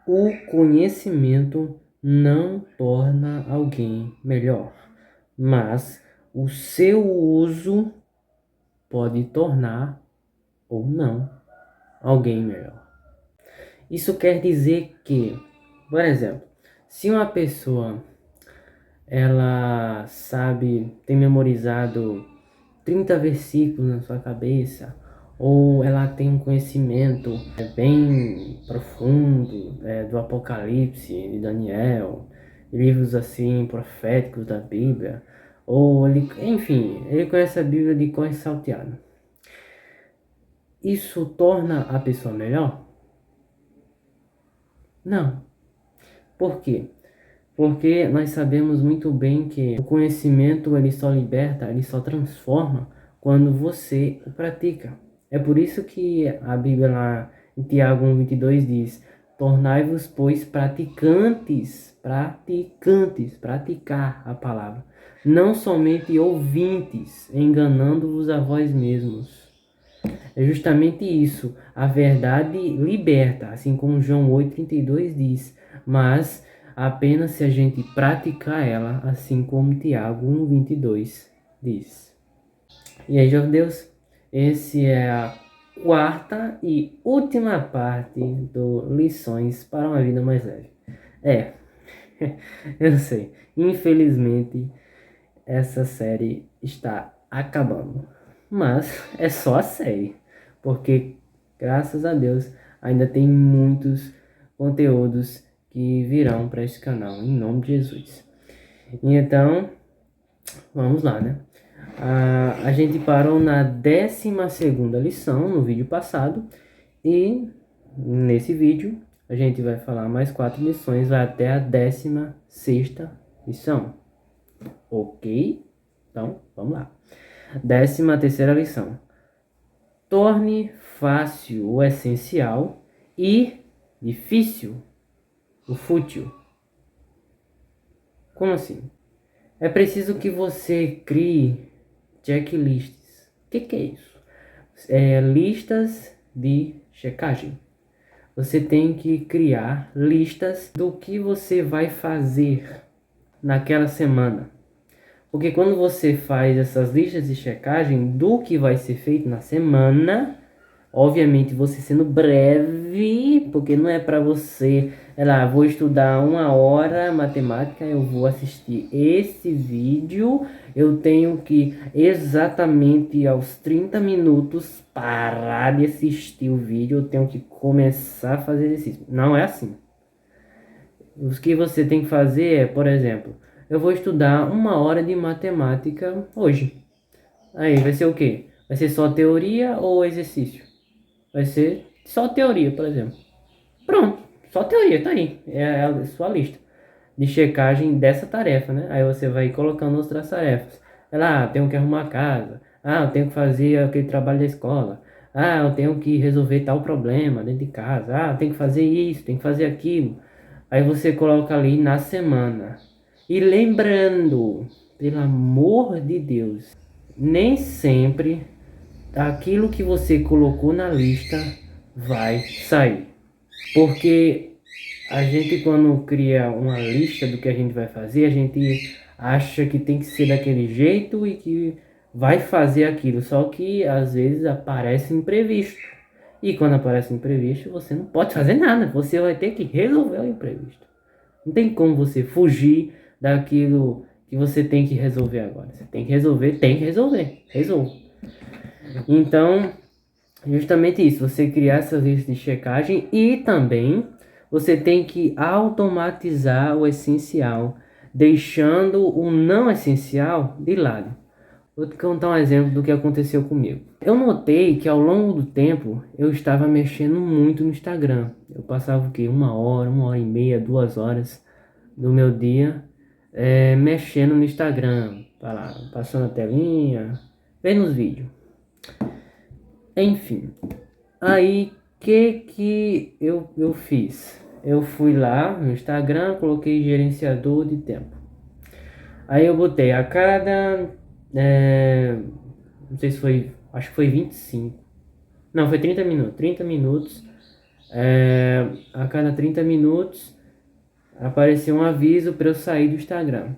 O conhecimento não torna alguém melhor, mas o seu uso pode tornar ou não alguém melhor. Isso quer dizer que, por exemplo, se uma pessoa ela sabe, tem memorizado 30 versículos na sua cabeça, ou ela tem um conhecimento bem profundo do Apocalipse, de Daniel, livros assim proféticos da Bíblia, ou ele, enfim, ele conhece a Bíblia de cor e salteado. Isso torna a pessoa melhor? Não. Por quê? Porque nós sabemos muito bem que o conhecimento ele só liberta, ele só transforma quando você o pratica. É por isso que a Bíblia lá em Tiago 1:22 diz: tornai-vos, pois, praticar a palavra, não somente ouvintes, enganando-vos a vós mesmos. É justamente isso, a verdade liberta, assim como João 8:32 diz, mas apenas se a gente praticar ela, assim como Tiago 1:22 diz. E aí, jovem Deus, esse é a quarta e última parte do Lições para uma Vida Mais Leve. É, eu sei, infelizmente essa série está acabando, mas é só a série, porque graças a Deus ainda tem muitos conteúdos que virão para este canal, em nome de Jesus. E então, vamos lá, né? A gente parou na 12ª lição no vídeo passado, e nesse vídeo a gente vai falar mais 4 lições, vai até a 16ª lição. Ok? Então, vamos lá. 13ª lição. Torne fácil o essencial e difícil o fútil. Como assim? É preciso que você crie checklists. O que é isso? Listas de checagem. Você tem que criar listas do que você vai fazer naquela semana. Porque quando você faz essas listas de checagem do que vai ser feito na semana, obviamente você sendo breve, porque não é para você, vou estudar 1 hora matemática, eu vou assistir esse vídeo, eu tenho que exatamente aos 30 minutos parar de assistir o vídeo, eu tenho que começar a fazer exercício. Não é assim. O que você tem que fazer é, por exemplo, eu vou estudar 1 hora de matemática hoje. Aí vai ser o quê? Vai ser só teoria ou exercício? Vai ser só teoria, por exemplo. Pronto, só teoria, tá aí. É a sua lista de checagem dessa tarefa, né? Aí você vai colocando outras tarefas. Tenho que arrumar a casa. Eu tenho que fazer aquele trabalho da escola. Eu tenho que resolver tal problema dentro de casa. Tenho que fazer isso, tenho que fazer aquilo. Aí você coloca ali na semana. E lembrando, pelo amor de Deus, nem sempre aquilo que você colocou na lista vai sair. Porque a gente, quando cria uma lista do que a gente vai fazer, a gente acha que tem que ser daquele jeito e que vai fazer aquilo. Só que às vezes aparece imprevisto. E quando aparece imprevisto, você não pode fazer nada. Você vai ter que resolver o imprevisto. Não tem como você fugir daquilo que você tem que resolver agora. Você tem que resolver, resolva. Então, justamente isso, você criar essas listas de checagem e também você tem que automatizar o essencial, deixando o não essencial de lado. Vou te contar um exemplo do que aconteceu comigo. Eu notei que ao longo do tempo eu estava mexendo muito no Instagram. Eu passava o quê? 1 hora, 1 hora e meia, 2 horas do meu dia mexendo no Instagram, passando a telinha, vendo os vídeos. Enfim, aí que eu fiz? Eu fui lá no Instagram, coloquei gerenciador de tempo. Aí eu botei a cada, não sei se foi, acho que foi 25. Não, foi 30 minutos. 30 minutos A cada 30 minutos apareceu um aviso para eu sair do Instagram.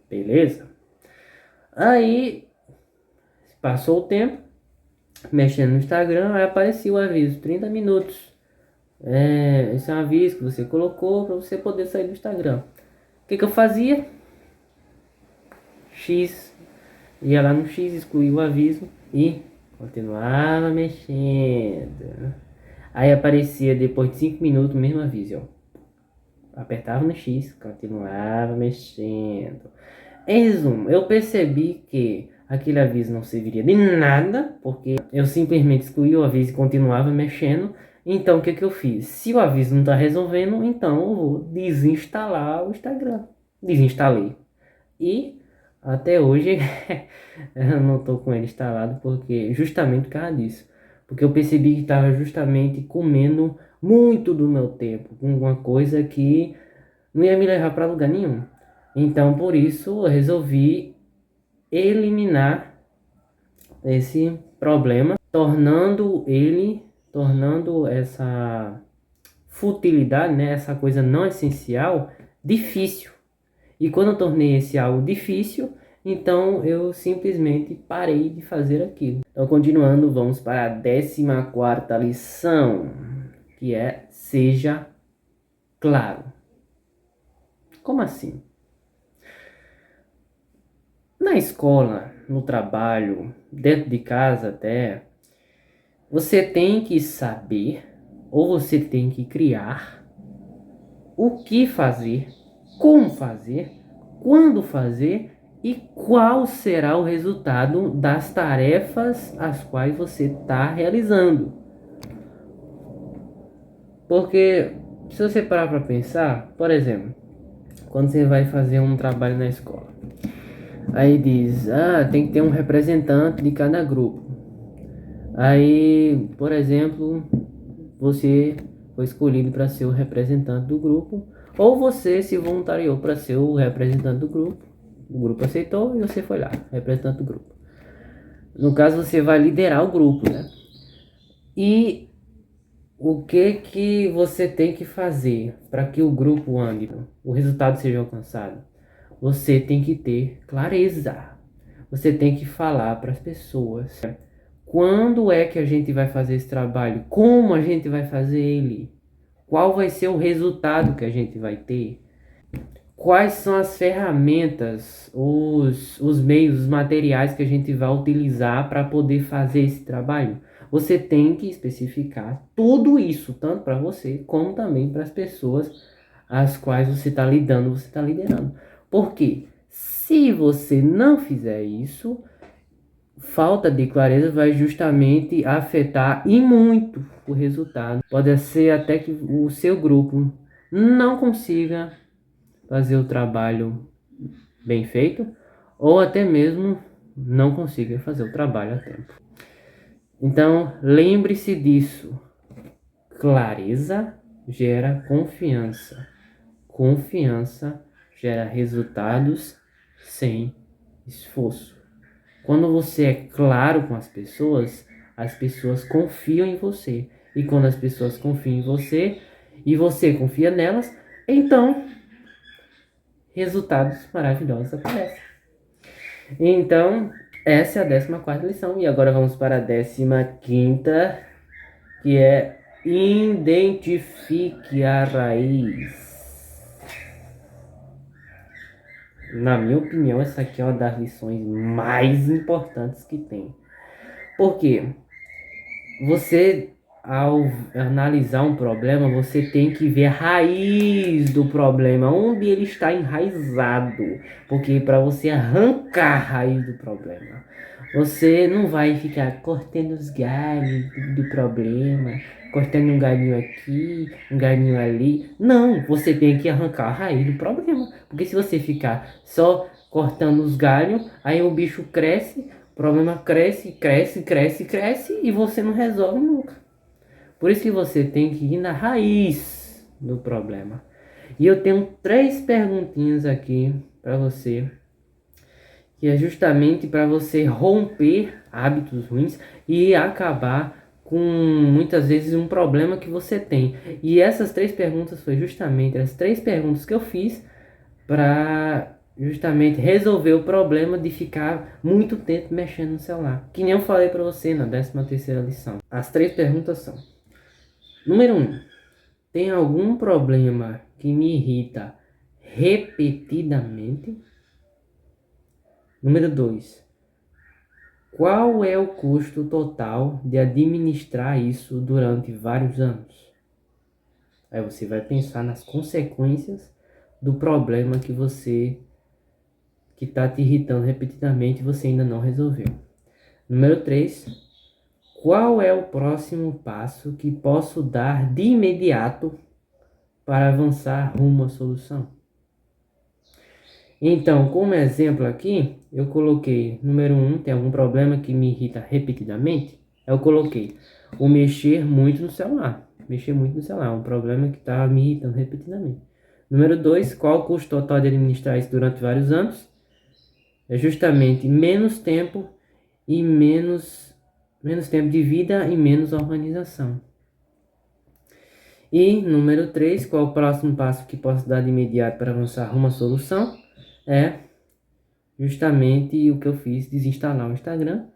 Beleza? Aí passou o tempo, mexendo no Instagram, aí apareceu o aviso, 30 minutos. Esse é um aviso que você colocou para você poder sair do Instagram. O que eu fazia? X, ia lá no X, excluía o aviso e continuava mexendo. Aí aparecia depois de 5 minutos o mesmo aviso, ó. Apertava no X, continuava mexendo. Em resumo, eu percebi que aquele aviso não serviria de nada, porque eu simplesmente excluí o aviso e continuava mexendo. Então o que eu fiz? Se o aviso não está resolvendo, então eu vou desinstalar o Instagram. Desinstalei. E até hoje eu não estou com ele instalado, porque justamente por causa disso. Porque eu percebi que estava justamente comendo muito do meu tempo, com uma coisa que não ia me levar para lugar nenhum. Então por isso eu resolvi eliminar esse problema, tornando essa futilidade, né, essa coisa não essencial, difícil. E quando eu tornei esse algo difícil, então eu simplesmente parei de fazer aquilo. Então, continuando, vamos para a 14ª lição, que é: seja claro. Como assim? Na escola, no trabalho, dentro de casa até, você tem que saber, ou você tem que criar, o que fazer, como fazer, quando fazer e qual será o resultado das tarefas as quais você está realizando. Porque se você parar para pensar, por exemplo, quando você vai fazer um trabalho na escola, aí diz, tem que ter um representante de cada grupo. Aí, por exemplo, você foi escolhido para ser o representante do grupo, ou você se voluntariou para ser o representante do grupo. O grupo aceitou e você foi lá, representante do grupo. No caso, você vai liderar o grupo, né? E o que você tem que fazer para que o grupo ande, o resultado seja alcançado? Você tem que ter clareza. Você tem que falar para as pessoas quando é que a gente vai fazer esse trabalho, como a gente vai fazer ele, qual vai ser o resultado que a gente vai ter, quais são as ferramentas, os meios, os materiais que a gente vai utilizar para poder fazer esse trabalho. Você tem que especificar tudo isso, tanto para você como também para as pessoas as quais você está lidando, você está liderando. Porque se você não fizer isso, falta de clareza vai justamente afetar e muito o resultado. Pode ser até que o seu grupo não consiga fazer o trabalho bem feito, ou até mesmo não consiga fazer o trabalho a tempo. Então, lembre-se disso. Clareza gera confiança. Confiança gera resultados sem esforço. Quando você é claro com as pessoas confiam em você. E quando as pessoas confiam em você e você confia nelas, então resultados maravilhosos aparecem. Então, essa é a 14ª lição. E agora vamos para a 15ª, que é: identifique a raiz. Na minha opinião, essa aqui é uma das lições mais importantes que tem. Por quê? Você, ao analisar um problema, você tem que ver a raiz do problema, onde ele está enraizado. Porque para você arrancar a raiz do problema, você não vai ficar cortando os galhos do problema, cortando um galhinho aqui, um galhinho ali. Não, você tem que arrancar a raiz do problema. Porque se você ficar só cortando os galhos, aí o bicho cresce, o problema cresce, cresce, cresce, cresce e você não resolve nunca. Por isso que você tem que ir na raiz do problema. E eu tenho 3 perguntinhas aqui para você, que é justamente para você romper hábitos ruins e acabar com muitas vezes um problema que você tem. E essas 3 perguntas foi justamente as 3 perguntas que eu fiz para justamente resolver o problema de ficar muito tempo mexendo no celular. Que nem eu falei para você na 13ª lição. As 3 perguntas são: número 1, tem algum problema que me irrita repetidamente? Número 2, qual é o custo total de administrar isso durante vários anos? Aí você vai pensar nas consequências do problema que está te irritando repetidamente e você ainda não resolveu. Número 3, qual é o próximo passo que posso dar de imediato para avançar rumo à solução? Então, como exemplo aqui, eu coloquei, número 1, tem algum problema que me irrita repetidamente? Eu coloquei o mexer muito no celular. Mexer muito no celular é um problema que está me irritando repetidamente. Número 2, qual o custo total de administrar isso durante vários anos? É justamente menos tempo e menos tempo de vida e menos organização. E número 3, qual o próximo passo que posso dar de imediato para avançar rumo à solução? É justamente o que eu fiz, desinstalar o Instagram.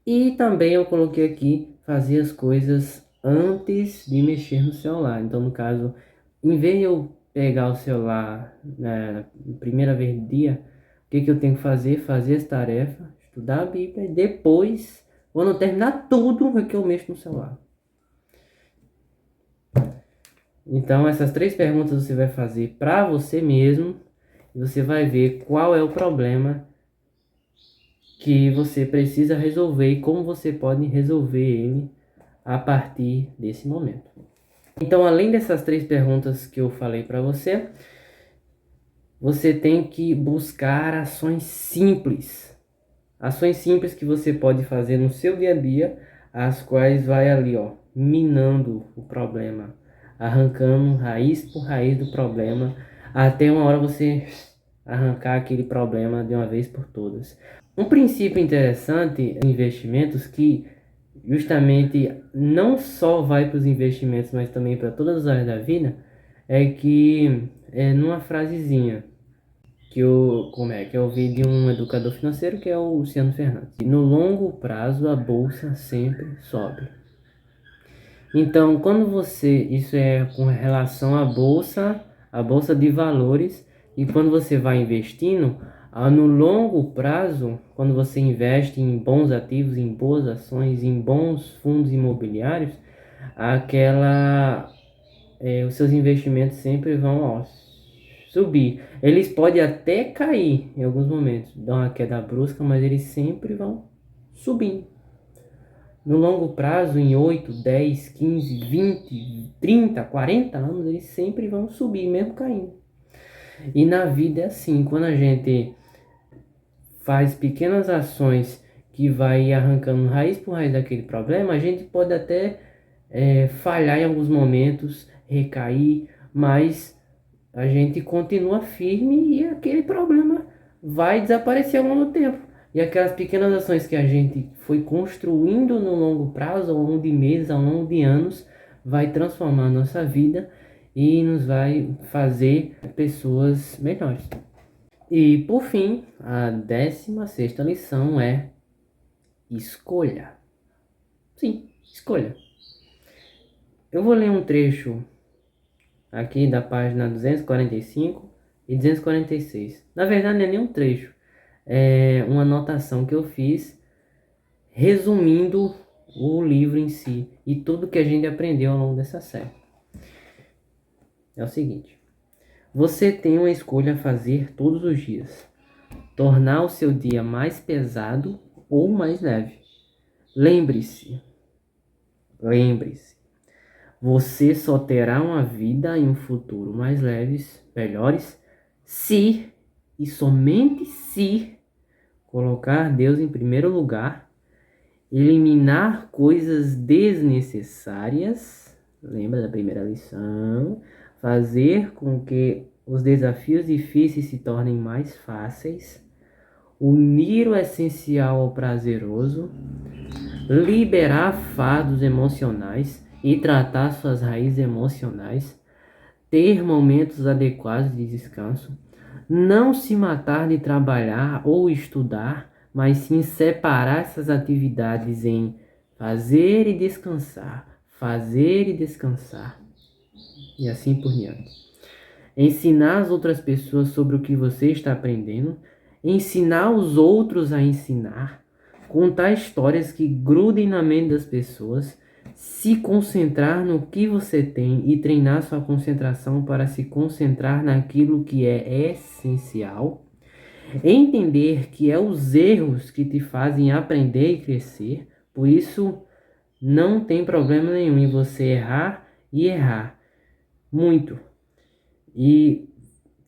E também eu coloquei aqui fazer as coisas antes de mexer no celular. Então, no caso, em vez de eu pegar o celular na primeira vez do dia, o que eu tenho que fazer? Fazer as tarefas, estudar a Bíblia e depois, quando eu terminar tudo, é que eu mexo no celular. Então, essas 3 perguntas você vai fazer para você mesmo e você vai ver qual é o problema que você precisa resolver e como você pode resolver ele a partir desse momento. Então, além dessas 3 perguntas que eu falei para você, você tem que buscar ações simples. Ações simples que você pode fazer no seu dia a dia, as quais vai ali, ó, minando o problema, arrancando raiz por raiz do problema, até uma hora você arrancar aquele problema de uma vez por todas. Um princípio interessante em investimentos que justamente não só vai para os investimentos, mas também para todas as áreas da vida, é que numa frasezinha que eu ouvi de um educador financeiro que é o Luciano Fernandes. No longo prazo a bolsa sempre sobe. Então, quando isso é com relação à bolsa de valores, e quando você vai investindo, no longo prazo, quando você investe em bons ativos, em boas ações, em bons fundos imobiliários, os seus investimentos sempre vão, ó, subir. Eles podem até cair em alguns momentos, dar uma queda brusca, mas eles sempre vão subindo. No longo prazo, em 8, 10, 15, 20, 30, 40 anos, eles sempre vão subir, mesmo caindo. E na vida é assim, quando a gente faz pequenas ações que vai arrancando raiz por raiz daquele problema, a gente pode até falhar em alguns momentos, recair, mas a gente continua firme e aquele problema vai desaparecer ao longo do tempo. E aquelas pequenas ações que a gente foi construindo no longo prazo, ao longo de meses, ao longo de anos, vai transformar a nossa vida e nos vai fazer pessoas melhores. E por fim, a 16ª lição é escolha. Sim, escolha. Eu vou ler um trecho aqui da página 245 e 246. Na verdade não é nem um trecho, é uma anotação que eu fiz resumindo o livro em si e tudo que a gente aprendeu ao longo dessa série. É o seguinte: você tem uma escolha a fazer todos os dias: tornar o seu dia mais pesado ou mais leve. Lembre-se, você só terá uma vida e um futuro mais leves, melhores, se e somente se colocar Deus em primeiro lugar, eliminar coisas desnecessárias, lembra da primeira lição, fazer com que os desafios difíceis se tornem mais fáceis, unir o essencial ao prazeroso, liberar fardos emocionais e tratar suas raízes emocionais, ter momentos adequados de descanso, não se matar de trabalhar ou estudar, mas sim separar essas atividades em fazer e descansar, e assim por diante. Ensinar as outras pessoas sobre o que você está aprendendo, ensinar os outros a ensinar, contar histórias que grudem na mente das pessoas, se concentrar no que você tem e treinar sua concentração para se concentrar naquilo que é essencial. Entender que é os erros que te fazem aprender e crescer, por isso não tem problema nenhum em você errar e errar muito. E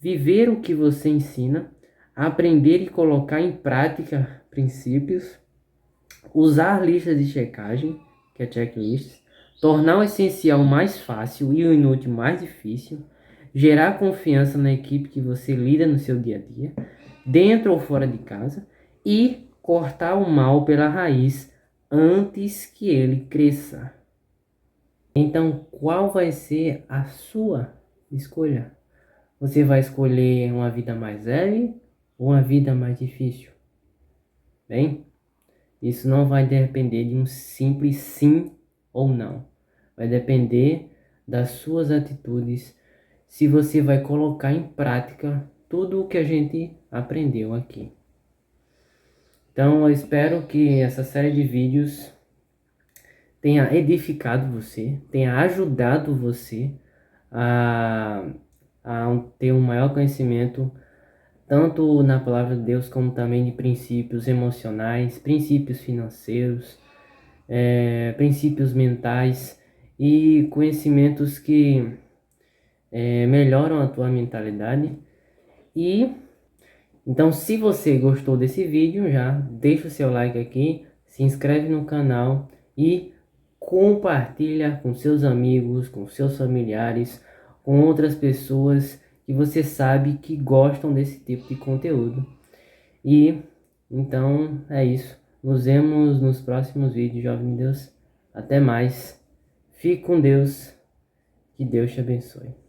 viver o que você ensina, aprender e colocar em prática princípios, usar listas de checagem, que é checklist, tornar o essencial mais fácil e o inútil mais difícil, gerar confiança na equipe que você lida no seu dia a dia, dentro ou fora de casa, e cortar o mal pela raiz antes que ele cresça. Então, qual vai ser a sua escolha? Você vai escolher uma vida mais leve ou uma vida mais difícil? Bem, isso não vai depender de um simples sim ou não. Vai depender das suas atitudes, se você vai colocar em prática tudo o que a gente aprendeu aqui. Então, eu espero que essa série de vídeos tenha edificado você, tenha ajudado você a, ter um maior conhecimento tanto na palavra de Deus como também de princípios emocionais, princípios financeiros, princípios mentais e conhecimentos que melhoram a tua mentalidade. E então, se você gostou desse vídeo, já deixa o seu like aqui, se inscreve no canal e compartilha com seus amigos, com seus familiares, com outras pessoas que você sabe que gostam desse tipo de conteúdo. E então é isso. Nos vemos nos próximos vídeos, jovem de Deus. Até mais. Fique com Deus. Que Deus te abençoe.